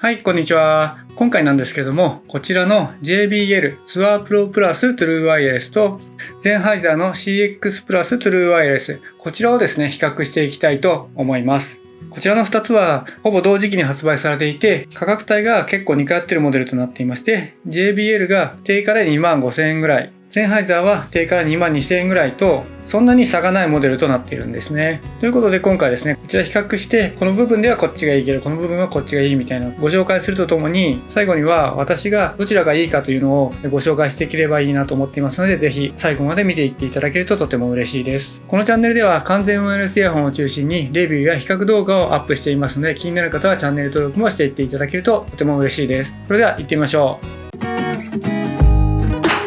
はい、こんにちは。今回なんですけども、こちらの JBL ツアープロプラストゥルーワイヤレスとゼンハイザーの CX プラストゥルーワイヤレス、こちらをですね、比較していきたいと思います。こちらの2つはほぼ同時期に発売されていて、価格帯が結構似通っているモデルとなっていまして、JBL が定価で25,000円ぐらい、ゼンハイザーは定価で22,000円ぐらいと、そんなに差がないモデルとなっているんですね。ということで今回ですね、こちら比較して、この部分ではこっちがいいけど、この部分はこっちがいいみたいなご紹介するとともに、最後には私がどちらがいいかというのをご紹介していければいいなと思っていますので、ぜひ最後まで見ていっていただけるととても嬉しいです。このチャンネルでは完全ワイヤレスイヤホンを中心にレビューや比較動画をアップしていますので、気になる方はチャンネル登録もしていっていただけるととても嬉しいです。それでは行ってみましょう。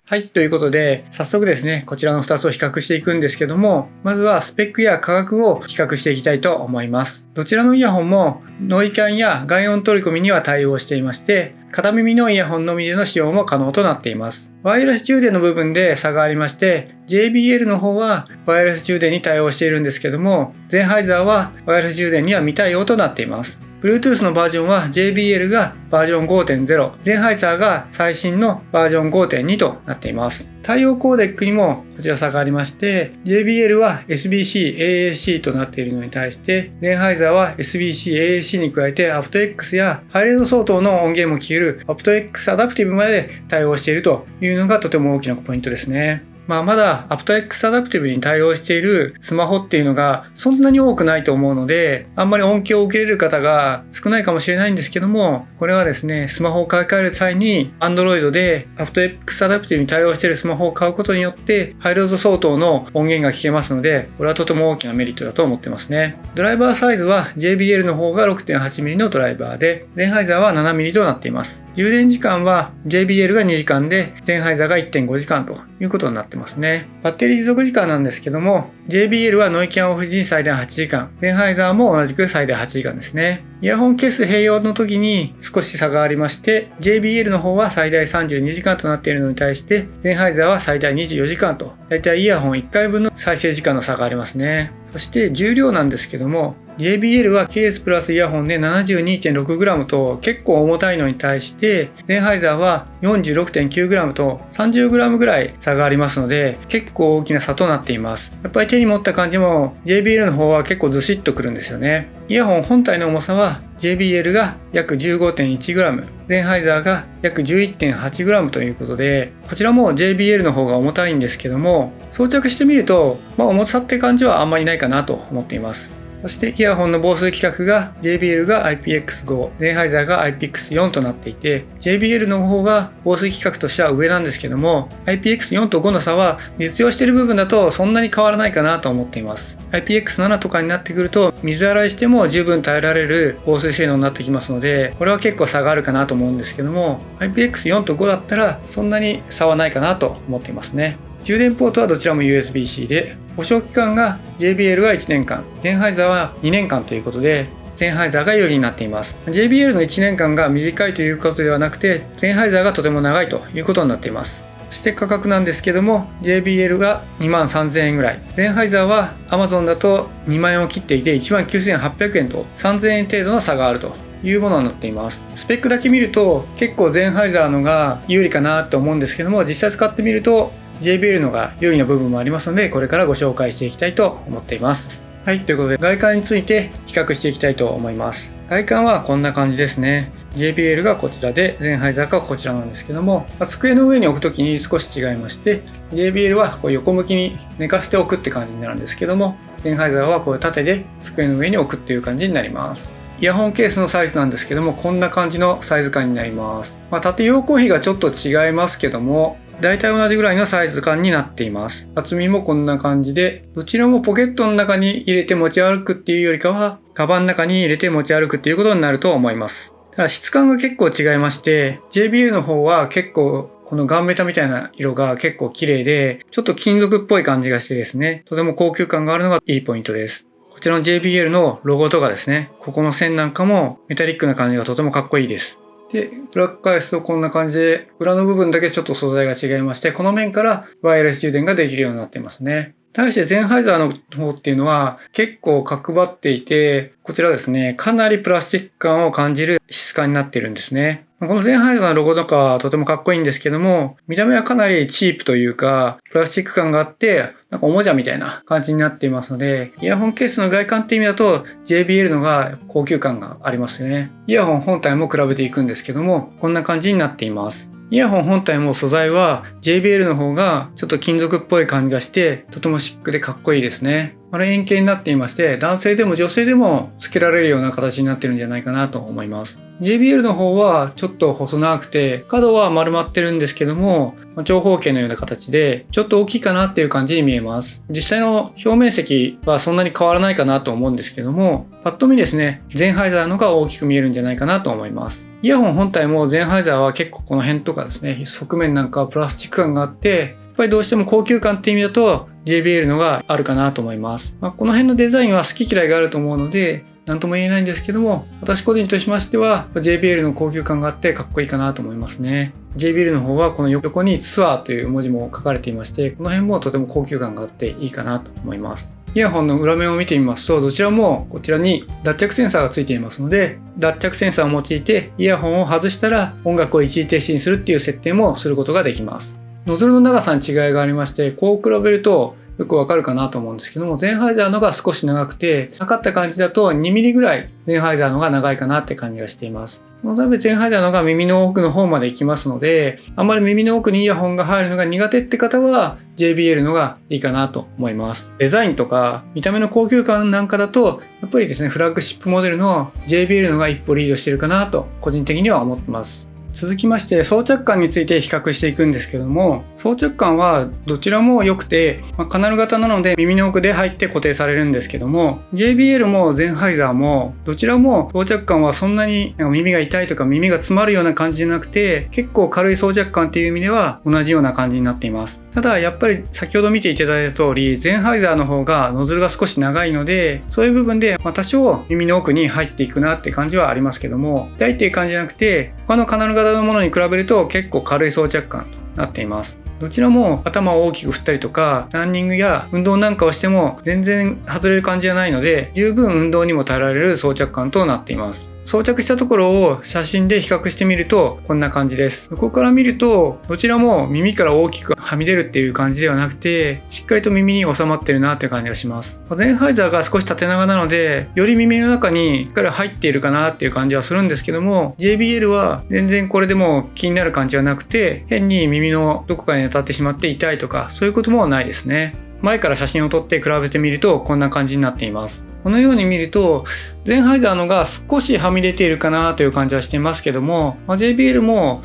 はい。ということで、早速ですね、こちらの2つを比較していくんですけども、まずはスペックや価格を比較していきたいと思います。どちらのイヤホンもノイキャンや外音取り込みには対応していまして、片耳のイヤホンのみでの使用も可能となっています。ワイヤレス充電の部分で差がありまして、JBL の方はワイヤレス充電に対応しているんですけども、ゼンハイザーはワイヤレス充電には未対応となっています。Bluetooth のバージョンは JBL がバージョン 5.0、ゼンハイザーが最新のバージョン 5.2 となっています。対応コーデックにもこちら差がありまして、JBL は SBC AAC となっているのに対して、ゼンハイザーは SBC AAC に加えて aptX やハイレゾ相当の音源も聞ける aptX アダプティブまで対応しているというのがとても大きなポイントですね。まだ aptX アダプティブに対応しているスマホっていうのがそんなに多くないと思うので、あんまり恩恵を受けれる方が少ないかもしれないんですけども、これはですね、スマホを買い替える際に Android で aptX アダプティブに対応しているスマホを買うことによってハイレゾ相当の音源が聞けますので、これはとても大きなメリットだと思ってますね。ドライバーサイズは JBL の方が 6.8mm のドライバーで、ゼンハイザーは 7mm となっています。充電時間は JBL が2時間で、ゼンハイザーが 1.5 時間ということになってますね。バッテリー持続時間なんですけども、JBL はノイキャンオフ時に最大8時間、ゼンハイザーも同じく最大8時間ですね。イヤホンケース併用の時に少し差がありまして、JBL の方は最大32時間となっているのに対して、ゼンハイザーは最大24時間と、だいたいイヤホン1回分の再生時間の差がありますね。そして重量なんですけども、JBL はケースプラスイヤホンで 72.6g と結構重たいのに対して、ゼンハイザーは 46.9g と 30g ぐらい差がありますので、結構大きな差となっています。やっぱり手に持った感じも JBL の方は結構ずしっとくるんですよね。イヤホン本体の重さは JBL が約 15.1g、ゼンハイザーが約 11.8g ということで、こちらも JBL の方が重たいんですけども、装着してみると、重さって感じはあんまりないかなと思っています。そしてイヤホンの防水規格が JBL が IPX5、ゼンハイザーが IPX4 となっていて、JBL の方が防水規格としては上なんですけども、IPX4 と5の差は実用している部分だとそんなに変わらないかなと思っています。IPX7 とかになってくると水洗いしても十分耐えられる防水性能になってきますので、これは結構差があるかなと思うんですけども、IPX4 と5だったらそんなに差はないかなと思っていますね。充電ポートはどちらも USB-C で、保証期間が JBL が1年間、ゼンハイザーは2年間ということで、ゼンハイザーが有利になっています。JBL の1年間が短いということではなくて、ゼンハイザーがとても長いということになっています。そして価格なんですけども、JBL が 23,000 円ぐらい、ゼンハイザーは Amazon だと2万円を切っていて 19,800 円と 3,000 円程度の差があるというものになっています。スペックだけ見ると結構ゼンハイザーのが有利かなと思うんですけども、実際使ってみるとJBL のが有利な部分もありますので、これからご紹介していきたいと思っています。はい、ということで外観について比較していきたいと思います。外観はこんな感じですね。JBL がこちらで、ゼンハイザーがこちらなんですけども、机の上に置くときに少し違いまして、JBL はこう横向きに寝かせておくって感じになるんですけども、ゼンハイザーはこう縦で机の上に置くっていう感じになります。イヤホンケースのサイズなんですけども、こんな感じのサイズ感になります。縦横比がちょっと違いますけども、だいたい同じぐらいのサイズ感になっています。厚みもこんな感じで、どちらもポケットの中に入れて持ち歩くっていうよりかは、カバンの中に入れて持ち歩くっていうことになると思います。ただ質感が結構違いまして、JBL の方は結構このガンメタみたいな色が結構綺麗で、ちょっと金属っぽい感じがしてですね、とても高級感があるのがいいポイントです。こちらの JBL のロゴとかですね、ここの線なんかもメタリックな感じがとてもかっこいいです。で、裏返すとこんな感じで、裏の部分だけちょっと素材が違いまして、この面からワイヤレス充電ができるようになっていますね。対してゼンハイザーの方っていうのは結構角張っていて、こちらですね、かなりプラスチック感を感じる質感になっているんですね。このゼンハイザーのロゴとかはとてもかっこいいんですけども、見た目はかなりチープというか、プラスチック感があって、なんかおもちゃみたいな感じになっていますので、イヤホンケースの外観っていう意味だと JBL のが高級感がありますよね。イヤホン本体も比べていくんですけども、こんな感じになっています。イヤホン本体も素材は JBL の方がちょっと金属っぽい感じがして、とてもシックでかっこいいですね。円形になっていまして、男性でも女性でもつけられるような形になってるんじゃないかなと思います。JBL の方はちょっと細長くて、角は丸まってるんですけども、長方形のような形で、ちょっと大きいかなっていう感じに見えます。実際の表面積はそんなに変わらないかなと思うんですけども、パッと見ですね、ゼンハイザーのが大きく見えるんじゃないかなと思います。イヤホン本体もゼンハイザーは結構この辺とかですね、側面なんかはプラスチック感があって、やっぱりどうしても高級感っていう意味だと JBL のがあるかなと思います。この辺のデザインは好き嫌いがあると思うので、何とも言えないんですけども、私個人としましては JBL の高級感があってかっこいいかなと思いますね。JBL の方はこの横にツアーという文字も書かれていまして、この辺もとても高級感があっていいかなと思います。イヤホンの裏面を見てみますと、どちらもこちらに脱着センサーがついていますので、脱着センサーを用いてイヤホンを外したら音楽を一時停止にするっていう設定もすることができます。ノズルの長さに違いがありまして、こう比べるとよくわかるかなと思うんですけども、ゼンハイザーのが少し長くて、測った感じだと2ミリぐらいゼンハイザーのが長いかなって感じがしています。そのためゼンハイザーのが耳の奥の方まで行きますので、あんまり耳の奥にイヤホンが入るのが苦手って方は JBL のがいいかなと思います。デザインとか見た目の高級感なんかだと、やっぱりですね、フラッグシップモデルの JBL のが一歩リードしてるかなと個人的には思ってます。続きまして装着感について比較していくんですけども、装着感はどちらも良くて、カナル型なので耳の奥で入って固定されるんですけども、 JBL もゼンハイザーもどちらも装着感はそんなに耳が痛いとか耳が詰まるような感じじゃなくて、結構軽い装着感っていう意味では同じような感じになっています。ただやっぱり先ほど見ていただいた通り、ゼンハイザーの方がノズルが少し長いので、そういう部分で多少耳の奥に入っていくなって感じはありますけども、痛いっていう感じじゃなくて、他のカナル型のものに比べると結構軽い装着感となっています。どちらも頭を大きく振ったりとか、ランニングや運動なんかをしても全然外れる感じじゃないので、十分運動にも耐えられる装着感となっています。装着したところを写真で比較してみるとこんな感じです。横から見るとどちらも耳から大きくはみ出るっていう感じではなくて、しっかりと耳に収まってるなという感じがします。ゼンハイザーが少し縦長なので、より耳の中にしっかり入っているかなっていう感じはするんですけども、 JBL は全然これでも気になる感じはなくて、変に耳のどこかに当たってしまって痛いとかそういうこともないですね。前から写真を撮って比べてみるとこんな感じになっています。このように見るとゼンハイザーのが少しはみ出ているかなという感じはしていますけども、JBL も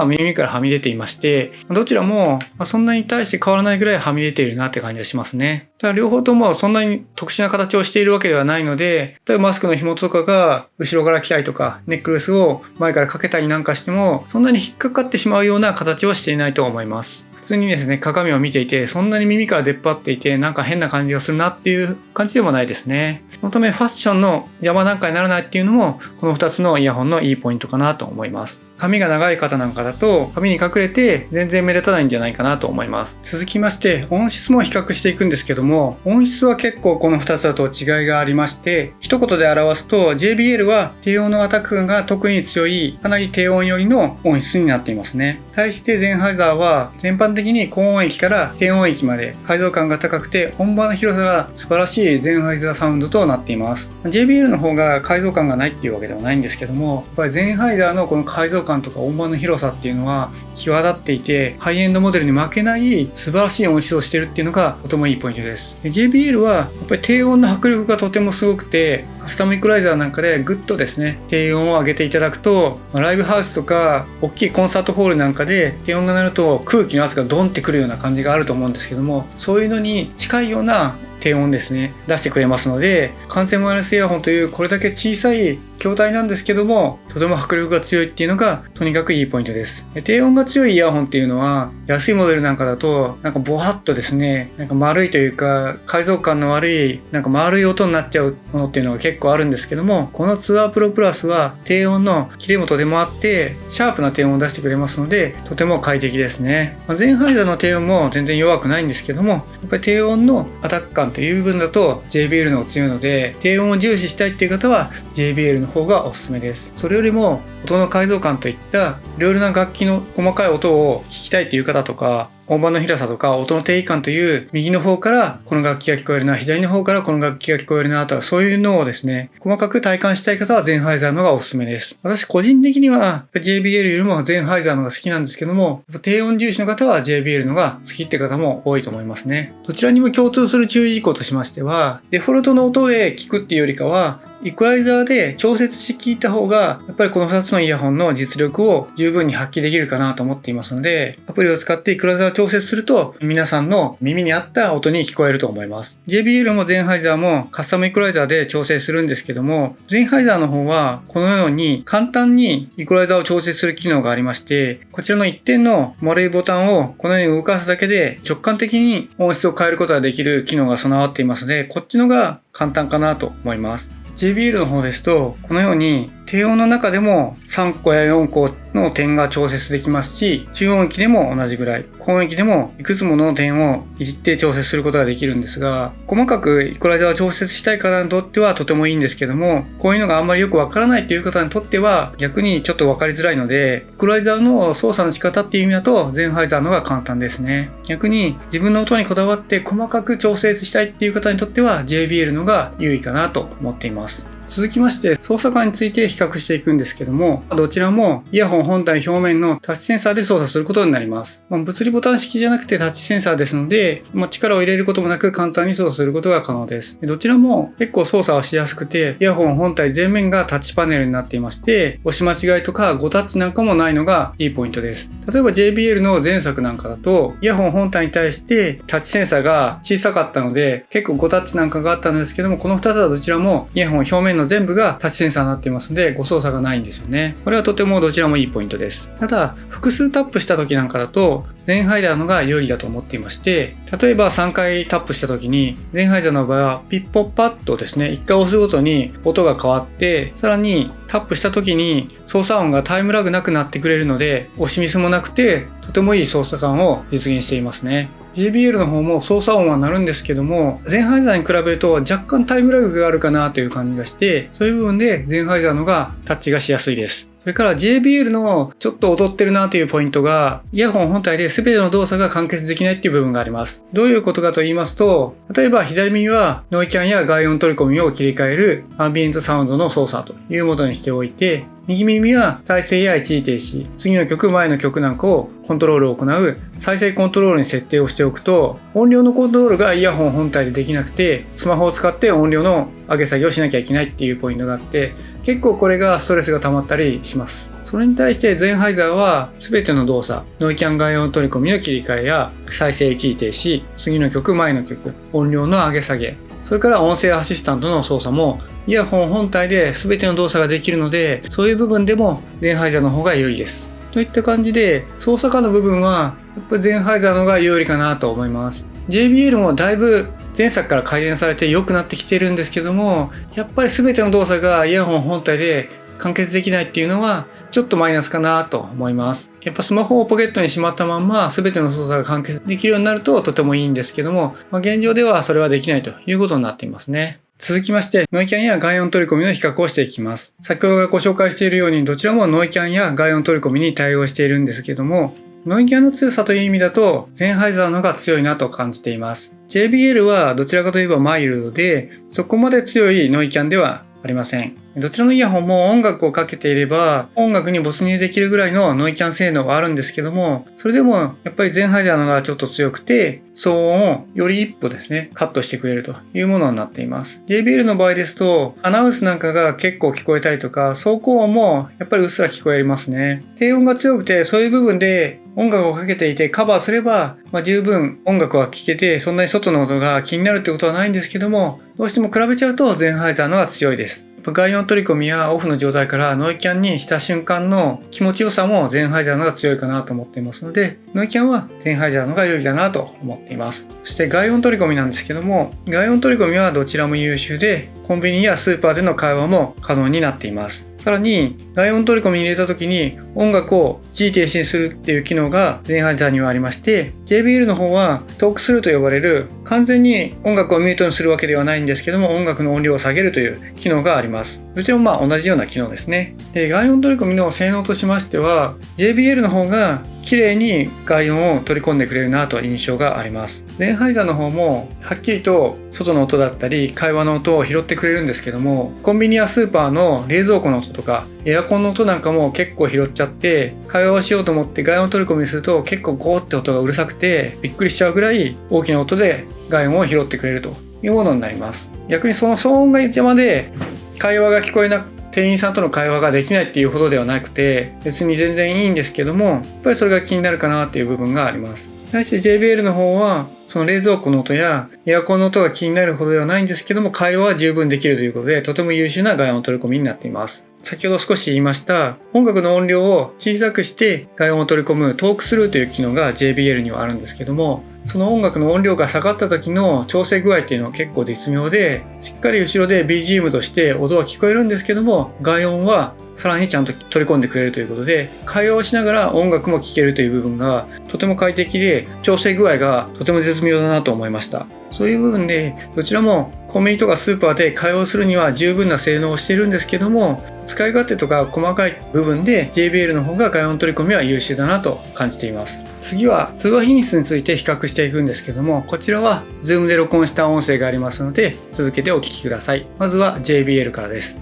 耳からはみ出ていまして、どちらもそんなに対して変わらないぐらいはみ出ているなって感じがしますね。だから両方ともそんなに特殊な形をしているわけではないので、例えばマスクの紐とかが後ろから来たりとか、ネックレスを前からかけたりなんかしてもそんなに引っかかってしまうような形はしていないと思います。普通にですね、鏡を見ていてそんなに耳から出っ張っていてなんか変な感じがするなっていう感じでもないですね。そのためファッションの邪魔なんかにならないっていうのもこの2つのイヤホンのいいポイントかなと思います。髪が長い方なんかだと髪に隠れて全然目立たないんじゃないかなと思います。続きまして音質も比較していくんですけども、音質は結構この2つだと違いがありまして、一言で表すと JBL は低音のアタックが特に強いかなり低音寄りの音質になっていますね。対してゼンハイザーは全般的に高音域から低音域まで解像感が高くて音場の広さが素晴らしいゼンハイザーサウンドとなっています。 JBL の方が解像感がないっていうわけではないんですけども、やっぱりゼンハイザーのこの解像感とか音場の広さっていうのは際立っていて、ハイエンドモデルに負けない素晴らしい音質をしているっていうのがとてもいいポイントです。で JBL はやっぱり低音の迫力がとてもすごくて、カスタムイクライザーなんかでグッとですね低音を上げていただくと、ライブハウスとか大きいコンサートホールなんかで低音が鳴ると空気の圧がドンってくるような感じがあると思うんですけども、そういうのに近いような低音ですね、出してくれますので、完全ワイヤレスイヤホンというこれだけ小さい筐体なんですけども、とても迫力が強いっていうのがとにかくいいポイントです。低音が強いイヤホンっていうのは安いモデルなんかだとなんかボワッとですね、なんか丸いというか解像感の悪いなんか丸い音になっちゃうものっていうのが結構あるんですけども、このツアープロプラスは低音のキレもとてもあってシャープな低音を出してくれますので、とても快適ですね。ゼンハイザーの低音も全然弱くないんですけども、やっぱり低音のアタック感という部分だと JBL の方が強いので、低音を重視したいっていう方は JBL の方がおすすめです。それよりも音の解像感といったいろいろな楽器の細かい音を聞きたいという方とか、音盤の広さとか音の定義感という右の方からこの楽器が聞こえるな、左の方からこの楽器が聞こえるなとか、そういうのをですね、細かく体感したい方はゼンハイザーのがおすすめです。私個人的には JBL よりもゼンハイザーのが好きなんですけども、低音重視の方は JBL のが好きって方も多いと思いますね。どちらにも共通する注意事項としましては、デフォルトの音で聞くっていうよりかはイクライザーで調節して聞いた方がやっぱりこの2つのイヤホンの実力を十分に発揮できるかなと思っていますので、アプリを使ってイクライザーを調節すると皆さんの耳に合った音に聞こえると思います。 JBL もゼンハイザーもカスタムイクライザーで調整するんですけども、ゼンハイザーの方はこのように簡単にイクライザーを調節する機能がありまして、こちらの一点の丸いボタンをこのように動かすだけで直感的に音質を変えることができる機能が備わっていますので、こっちのが簡単かなと思います。JBL の方ですとこのように低音の中でも3個や4個の点が調節できますし、中音域でも同じぐらい、高音域でもいくつもの点を一定調節することができるんですが、細かくイコライザーを調節したい方にとってはとてもいいんですけども、こういうのがあんまりよくわからないという方にとっては逆にちょっと分かりづらいので、イコライザーの操作の仕方っていう意味だとゼンハイザーのが簡単ですね。逆に自分の音にこだわって細かく調節したいっていう方にとっては JBL のが優位かなと思っています。続きまして操作感について比較していくんですけども、どちらもイヤホン本体表面のタッチセンサーで操作することになります。物理ボタン式じゃなくてタッチセンサーですので、力を入れることもなく簡単に操作することが可能です。どちらも結構操作はしやすくて、イヤホン本体全面がタッチパネルになっていまして、押し間違いとか誤タッチなんかもないのがいいポイントです。例えば JBL の前作なんかだとイヤホン本体に対してタッチセンサーが小さかったので結構誤タッチなんかがあったんですけども、この2つはどちらもイヤホン表面の全部がタッチセンサーになっていますので誤操作がないんですよね。これはとてもどちらもいいポイントです。ただ複数タップした時なんかだとゼンハイザーのが有利だと思っていまして、例えば3回タップした時にゼンハイザーの場合はピッポッパッとですね、1回押すごとに音が変わって、さらにタップした時に操作音がタイムラグなくなってくれるので押しミスもなくてとてもいい操作感を実現していますね。JBL の方も操作音は鳴るんですけども、ゼンハイザーに比べると若干タイムラグがあるかなという感じがして、そういう部分でゼンハイザーのがタッチがしやすいです。それから JBL のちょっと劣ってるなというポイントが、イヤホン本体で全ての動作が完結できないっていう部分があります。どういうことかと言いますと、例えば左耳はノイキャンや外音取り込みを切り替えるアンビエントサウンドの操作というものにしておいて、右耳は再生や一時停止、次の曲、前の曲なんかをコントロールを行う再生コントロールに設定をしておくと、音量のコントロールがイヤホン本体でできなくて、スマホを使って音量の上げ下げをしなきゃいけないっていうポイントがあって、結構これがストレスが溜まったりします。それに対してゼンハイザーは全ての動作、ノイキャン外音取り込みの切り替えや再生一時停止、次の曲、前の曲、音量の上げ下げ、それから音声アシスタントの操作もイヤホン本体で全ての動作ができるので、そういう部分でもゼンハイザーの方が有利です。といった感じで操作感の部分はやっぱりゼンハイザーの方が有利かなと思います。JBL もだいぶ前作から改善されて良くなってきてるんですけども、やっぱり全ての動作がイヤホン本体で完結できないっていうのはちょっとマイナスかなと思います。やっぱスマホをポケットにしまったまんま全ての操作が完結できるようになるととてもいいんですけども、現状ではそれはできないということになっていますね。続きましてノイキャンや外音取り込みの比較をしていきます。先ほどからご紹介しているようにどちらもノイキャンや外音取り込みに対応しているんですけども、ノイキャンの強さという意味だとゼンハイザーの方が強いなと感じています。 JBL はどちらかといえばマイルドでそこまで強いノイキャンではありません。どちらのイヤホンも音楽をかけていれば音楽に没入できるぐらいのノイキャン性能はあるんですけども、それでもやっぱりゼンハイザーのがちょっと強くて騒音をより一歩ですねカットしてくれるというものになっています。 JBL の場合ですとアナウンスなんかが結構聞こえたりとか、走行音もやっぱりうっすら聞こえますね。低音が強くてそういう部分で音楽をかけていてカバーすれば、十分音楽は聴けて、そんなに外の音が気になるってことはないんですけども、どうしても比べちゃうとゼンハイザーの方が強いです。外音取り込みやオフの状態からノイキャンにした瞬間の気持ちよさもゼンハイザーの方が強いかなと思っていますので、ノイキャンはゼンハイザーの方が有利だなと思っています。そして外音取り込みなんですけども、外音取り込みはどちらも優秀で、コンビニやスーパーでの会話も可能になっています。さらに外音取り込みに入れた時に音楽を一時停止にするっていう機能がゼンハイザーにはありまして、 JBL の方はトークスルーと呼ばれる、完全に音楽をミュートにするわけではないんですけども、音楽の音量を下げるという機能があります。どちらも同じような機能ですね。で、外音取り込みの性能としましては JBL の方が綺麗に外音を取り込んでくれるなと印象があります。ゼンハイザーの方もはっきりと外の音だったり会話の音を拾ってくれるんですけども、コンビニやスーパーの冷蔵庫の音とかエアコンの音なんかも結構拾っちゃって、会話をしようと思って外音取り込みすると結構ゴーって音がうるさくてびっくりしちゃうぐらい大きな音で外音を拾ってくれるというものになります。逆にその騒音が邪魔で会話が聞こえなく、店員さんとの会話ができないっていうほどではなくて、別に全然いいんですけども、やっぱりそれが気になるかなっていう部分があります。対して JBL の方はその冷蔵庫の音やエアコンの音が気になるほどではないんですけども、会話は十分できるということで、とても優秀な外音取り込みになっています。先ほど少し言いました音楽の音量を小さくして外音を取り込むトークスルーという機能が JBL にはあるんですけども、その音楽の音量が下がった時の調整具合っていうのは結構絶妙で、しっかり後ろで BGM として音は聞こえるんですけども、外音はさらにちゃんと取り込んでくれるということで、会話をしながら音楽も聴けるという部分がとても快適で、調整具合がとても絶妙だなと思いました。そういう部分でどちらもコンビニとかスーパーで会話をするには十分な性能をしているんですけども、使い勝手とか細かい部分で JBL の方が外音取り込みは優秀だなと感じています。次は通話品質について比較していくんですけども、こちらは Zoom で録音した音声がありますので、続けてお聞きください。まずは JBL からです。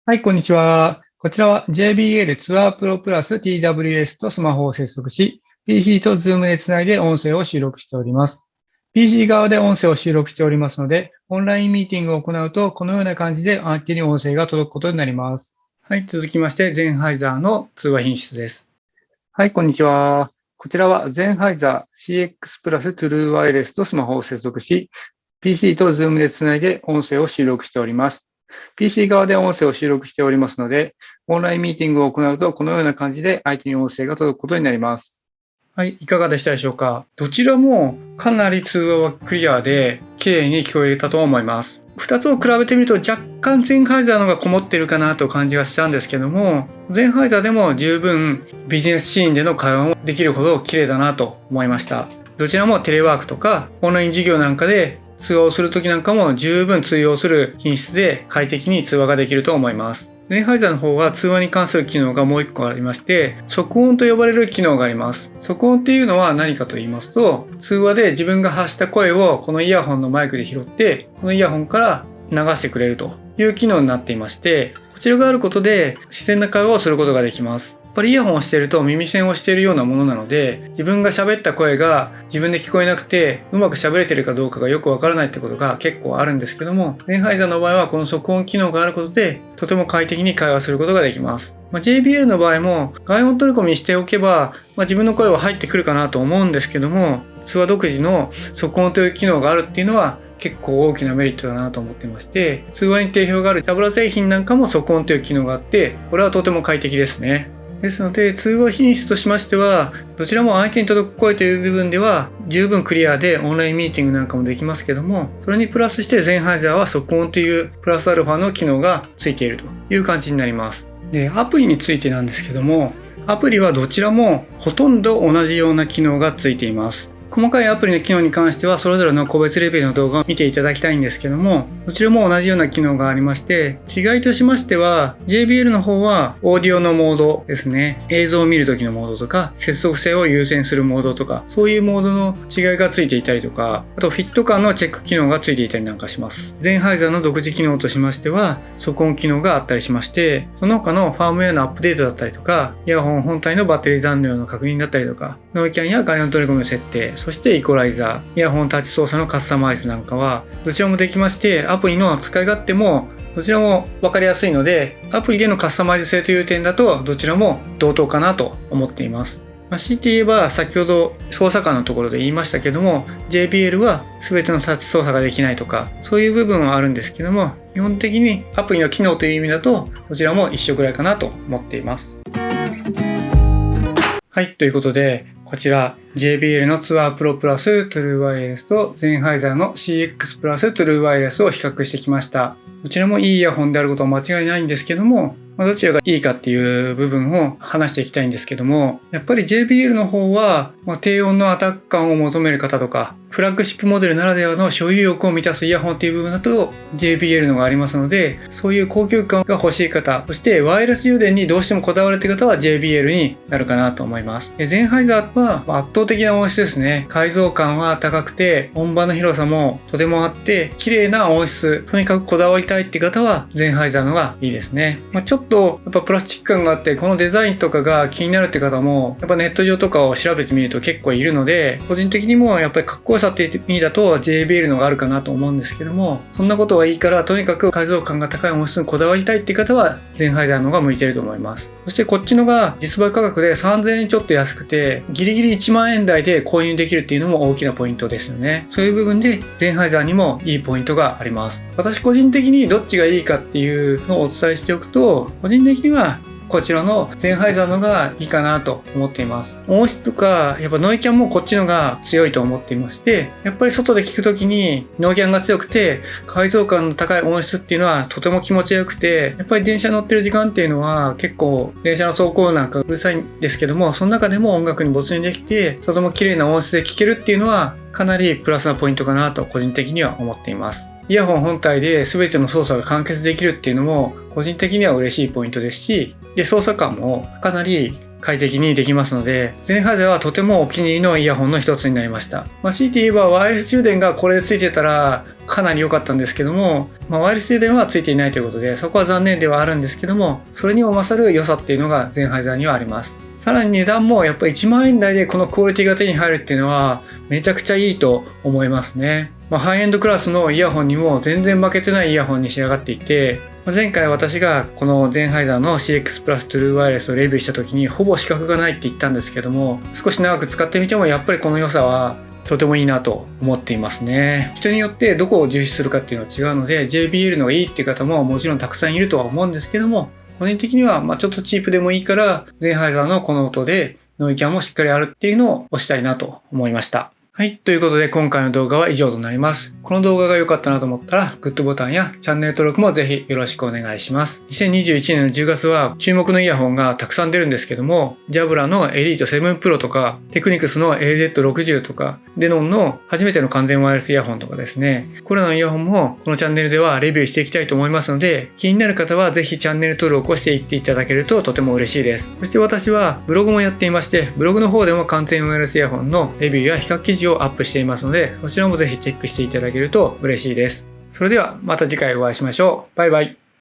はい、こんにちは。こちらは JBL ツアープロプラス TWS とスマホを接続し、PC と Zoom でつないで音声を収録しております。PC 側で音声を収録しておりますので、オンラインミーティングを行うと、このような感じで相手に音声が届くことになります。はい、続きまして、ゼンハイザーの通話品質です。はい、こんにちは。こちらはゼンハイザー CX プラストゥルーワイヤレスとスマホを接続し、PC と Zoom でつないで音声を収録しております。PC 側で音声を収録しておりますので、オンラインミーティングを行うと、このような感じで相手に音声が届くことになります。はい、いかがでしたでしょうか。どちらもかなり通話はクリアで綺麗に聞こえたと思います。2つを比べてみると若干ゼンハイザーのがこもってるかなと感じがしたんですけども、ゼンハイザーでも十分ビジネスシーンでの会話もできるほど綺麗だなと思いました。どちらもテレワークとかオンライン授業なんかで通話をするときなんかも十分通用する品質で快適に通話ができると思います。ゼンハイザーの方は通話に関する機能がもう1個ありまして、促音と呼ばれる機能があります。促音っていうのは何かと言いますと、通話で自分が発した声をこのイヤホンのマイクで拾って、このイヤホンから流してくれるという機能になっていまして、こちらがあることで自然な会話をすることができます。やっぱりイヤホンをしていると耳栓をしているようなものなので、自分が喋った声が自分で聞こえなくてうまく喋れてるかどうかがよくわからないってことが結構あるんですけども、ゼンハイザーの場合はこの促音機能があることでとても快適に会話することができます。JBL の場合も外音取り込みにしておけば、自分の声は入ってくるかなと思うんですけども、通話独自の促音という機能があるっていうのは結構大きなメリットだなと思ってまして、通話に定評があるタブラ製品なんかも促音という機能があって、これはとても快適ですね。ですので通話品質としましては、どちらも相手に届く声という部分では十分クリアでオンラインミーティングなんかもできますけども、それにプラスしてゼンハイザーは促音というプラスアルファの機能がついているという感じになります。で、アプリについてなんですけども、アプリはどちらもほとんど同じような機能がついています。細かいアプリの機能に関してはそれぞれの個別レベルの動画を見ていただきたいんですけども、どちらも同じような機能がありまして、違いとしましては JBL の方はオーディオのモードですね、映像を見る時のモードとか接続性を優先するモードとか、そういうモードの違いがついていたりとか、あとフィット感のチェック機能がついていたりなんかします。ゼンハイザーの独自機能としましては促音機能があったりしまして、その他のファームウェアのアップデートだったりとか、イヤホン本体のバッテリー残量の確認だったりとか、ノイキャンや外音取り込みの設定、そしてイコライザー、イヤホンタッチ操作のカスタマイズなんかはどちらもできまして、アプリの使い勝手もどちらも分かりやすいので、アプリでのカスタマイズ性という点だとどちらも同等かなと思っています。強いて言えば先ほど操作感のところで言いましたけども JBL は全てのタッチ操作ができないとかそういう部分はあるんですけども、基本的にアプリの機能という意味だとどちらも一緒くらいかなと思っています。はい、ということでこちら JBL のツアープロプラストゥルーワイヤレスとゼンハイザーの CX プラストゥルーワイヤレスを比較してきました。どちらもいいイヤホンであることは間違いないんですけども、どちらがいいかっていう部分を話していきたいんですけども、やっぱり JBL の方は、低音のアタック感を求める方とか、フラッグシップモデルならではの所有欲を満たすイヤホンっていう部分だと JBL のがありますので、そういう高級感が欲しい方、そしてワイヤレス充電にどうしてもこだわるって方は JBL になるかなと思います。ゼンハイザーは圧倒的な音質ですね。解像感は高くて、音場の広さもとてもあって、綺麗な音質、とにかくこだわりたいって方はゼンハイザーのがいいですね。ちょっとやっぱプラスチック感があって、このデザインとかが気になるって方も、やっぱネット上とかを調べてみると結構いるので、個人的にもやっぱりかっこよさっていう意味だと JBL のがあるかなと思うんですけども、そんなことはいいからとにかく解像感が高い音質にこだわりたいって方はゼンハイザーのが向いてると思います。そしてこっちのが実売価格で3000円ちょっと安くて、ギリギリ1万円台で購入できるっていうのも大きなポイントですよね。そういう部分でゼンハイザーにもいいポイントがあります。私個人的にどっちがいいかっていうのをお伝えしておくと、個人的にはこちらのゼンハイザーのがいいかなと思っています。音質とかやっぱノイキャンもこっちのが強いと思っていまして、やっぱり外で聞くときにノイキャンが強くて解像感の高い音質っていうのはとても気持ちよくて、やっぱり電車乗ってる時間っていうのは結構電車の走行なんかうるさいんですけども、その中でも音楽に没入できてとても綺麗な音質で聴けるっていうのはかなりプラスなポイントかなと個人的には思っています。イヤホン本体で全ての操作が完結できるっていうのも個人的には嬉しいポイントですし、で操作感もかなり快適にできますので、ゼンハイザーはとてもお気に入りのイヤホンの一つになりました。強いて言えばワイヤレス充電がこれでついてたらかなり良かったんですけども、ワイヤレス充電はついていないということで、そこは残念ではあるんですけども、それにも勝る良さっていうのがゼンハイザーにはあります。さらに値段もやっぱり1万円台でこのクオリティが手に入るっていうのはめちゃくちゃいいと思いますね。ハイエンドクラスのイヤホンにも全然負けてないイヤホンに仕上がっていて、前回私がこのゼンハイザーの CX プラストゥルーワイヤレスをレビューした時にほぼ死角がないって言ったんですけども、少し長く使ってみてもやっぱりこの良さはとてもいいなと思っていますね。人によってどこを重視するかっていうのは違うので JBL のがいいっていう方ももちろんたくさんいるとは思うんですけども、個人的にはちょっとチープでもいいからゼンハイザーのこの音でノイキャンもしっかりあるっていうのを推したいなと思いました。はい。ということで今回の動画は以上となります。この動画が良かったなと思ったら、グッドボタンやチャンネル登録もぜひよろしくお願いします。2021年の10月は注目のイヤホンがたくさん出るんですけども、ジャブラのエリート7 Pro とか、テクニクスの AZ60 とか、デノンの初めての完全ワイヤレスイヤホンとかですね、これらのイヤホンもこのチャンネルではレビューしていきたいと思いますので、気になる方はぜひチャンネル登録をしていっていただけるととても嬉しいです。そして私はブログもやっていまして、ブログの方でも完全ワイヤレスイヤホンのレビューや比較記事をアップしていますので、そちらもぜひチェックしていただけると嬉しいです。それではまた次回お会いしましょう。バイバイ。